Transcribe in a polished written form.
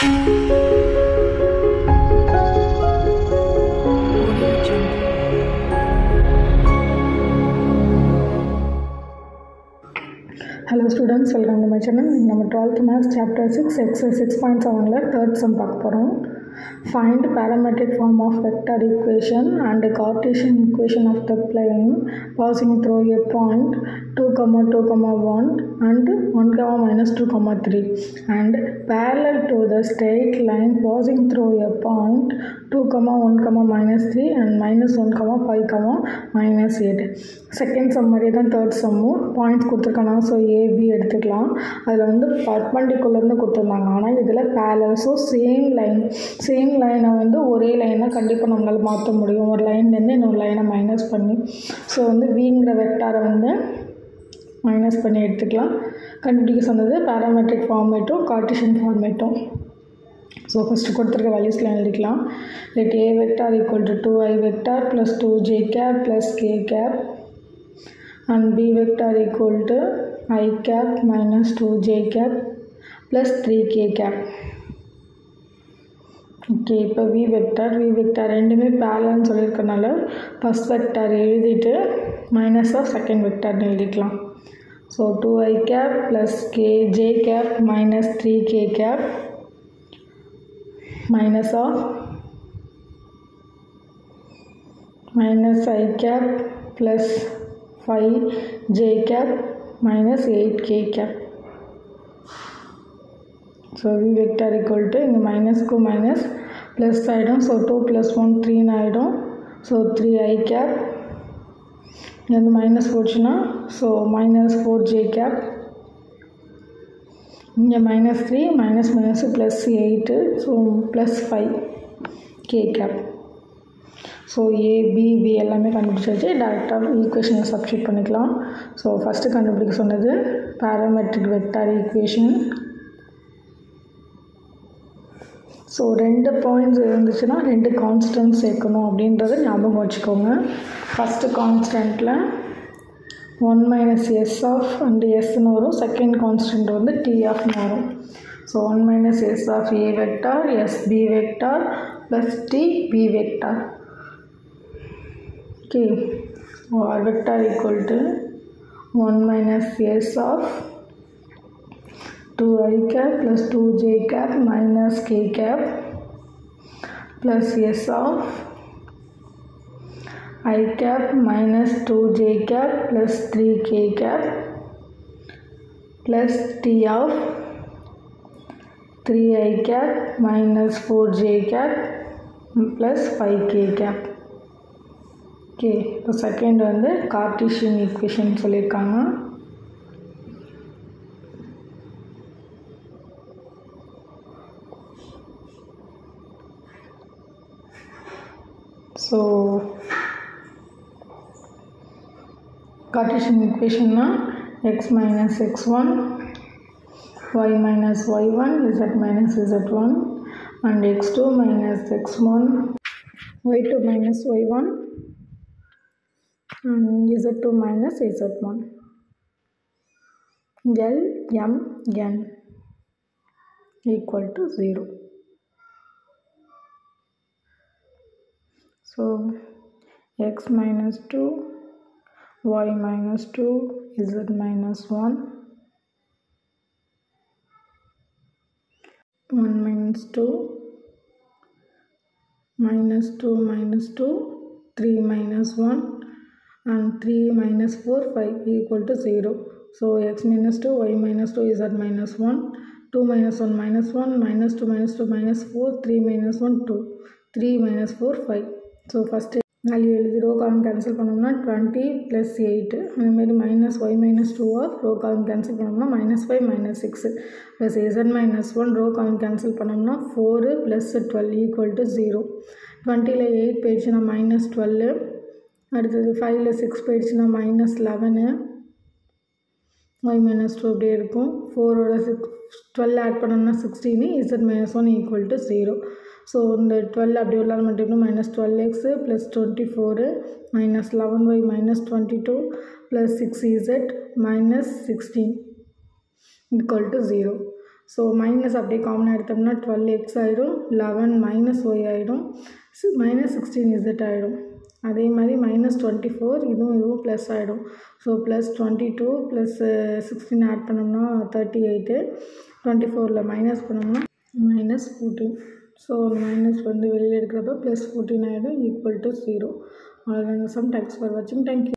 Hello students, welcome to my channel. நம்ம 12th Maths Chapter 6 Exercise 6.7 third sum பார்க்க போகிறோம். Find parametric form of vector equation and Cartesian equation of the plane passing through a point 2, 2, 1 and 1, minus 2, 3 and parallel to the straight line passing through a point 2, 1, minus 3 and minus 1, 5, minus 8. Second sum மாதிரி தான் third sum points கொடுத்துருக்காங்க. So AB எடுத்துக்கலாம். அதில் வந்து பர்பண்டிகுலர்னு கொடுத்துருந்தாங்க. ஆனால் இதில் parallel. So same லைனை வந்து ஒரே லைனை கண்டிப்பாக நம்மளால் மாற்ற முடியும். ஒரு லைன்லேருந்து இன்னொரு லைனை மைனஸ் பண்ணி. ஸோ வந்து விங்கிற வெக்டாரை வந்து மைனஸ் பண்ணி எடுத்துக்கலாம். கண்டுபிடிக்க சொன்னது பேராமெட்ரிக் ஃபார்மேட்டும் கார்ட்டீசியன் ஃபார்மேட்டும். ஸோ ஃபஸ்ட்டு கொடுத்துருக்க வேல்யூஸ்லாம் எழுதிக்கலாம். Let a vector equal to 2i vector plus 2j cap plus k cap and b vector equal to I cap minus 2j cap plus 3k cap. Okay, இப்போ v vector ரெண்டுமே பேரலல்னு சொல்லியிருக்கனால first vector எழுதிட்டு minus of second வெக்டார்னு எழுதிக்கலாம். So 2i cap plus kj cap minus 3k cap minus of minus I cap plus 5j cap minus 8k cap. So v vector equal to இங்கே மைனஸ்க்கு minus plus ஆகிடும். So 2 + 1 3 ஆகிடும். So 3i cap இங்கே வந்து minus போச்சுன்னா so minus 4j cap இங்கே minus 3 minus plus 8 so plus 5k cap. So ABP எல்லாமே கண்டுபிடிச்சாச்சு. டேரெக்டாக ஈக்குவேஷனை சப்ஸ்டிட் பண்ணிக்கலாம். ஸோ ஃபஸ்ட்டு கண்டுபிடிக்க சொன்னது parametric vector equation. So 2 points இருந்துச்சுன்னா 2 கான்ஸ்டன்ட் சேர்க்கணும் அப்படின்றத ஞாபகம் வச்சுக்கோங்க. ஃபஸ்ட்டு கான்ஸ்டன்ட்டில் 1 மைனஸ் எஸ் ஆஃப் அண்ட் எஸ்ன்னு வரும். செகண்ட் கான்ஸ்டன்ட் வந்து டி ஆஃப்னு வரும். So 1 minus s of a vector s b vector plus t b vector. Okay, R vector equal to 1 minus s of 2i cap plus 2j cap minus k cap plus s of I cap minus 2j cap plus 3k cap plus t of 3i cap minus 4j cap plus 5k cap. Okay, இப்போ second வந்து Cartesian equation சொல்லியிருக்காங்க. So Cartesian ஈக்குவேஷன்னா x minus x1 y minus y1 z minus z1 and x2 minus x1 y2 minus y1 z2 minus z1 L M N equal to 0. So x minus 2 y minus 2 z minus 1 1 minus 2 minus 2 minus 2 3 minus 1 and 3 minus 4 5 equal to 0. So x minus 2 y minus 2 z minus 1 2 minus 1 minus 1 minus 2 minus 2 minus 4 3 minus 1 2 3 minus 4 5. So first value எழுதி row column cancel பண்ணோம்னா 20 + 8 அதேமாரி minus y minus 2 of row column cancel பண்ணோம்னா -5 -6 plus z minus 1 row column cancel பண்ணோம்னா 4 + 12 equal to 0. 20ல் 8 போயிடுச்சுன்னா -12 அடுத்தது 5ல் 6 போயிடுச்சுன்னா -11 y minus 2 அப்படியே இருக்கும். 4ஓட 12 ஆட் பண்ணோம்னா 16 z minus 1 equal to 0. So இந்த 12 அப்படி உள்ளார மட்டும் -12x + 24 -11y -22 + 6z -16 equal to 0. So minus அப்படியே காமனாக எடுத்தோம்னா 12x ஆகிடும், 11 மைனஸ் ஒய் ஆகிடும், மைனஸ் 16z ஆகிடும். அதே மாதிரி -24 இதுவும் ப்ளஸ் ஆகிடும். ஸோ ப்ளஸ் 22 ப்ளஸ் 16 ஆட் பண்ணோம்னா 38, 24ல் மைனஸ் பண்ணோம்னா -14. ஸோ மைனஸ் வந்து வெளியில் எடுக்கிறப்ப +14 ஆகிடும், ஈக்குவல் டு 0. அவ்வளோதாங்க சம். தேங்க்ஸ் ஃபார் வாட்சிங். தேங்க்யூ.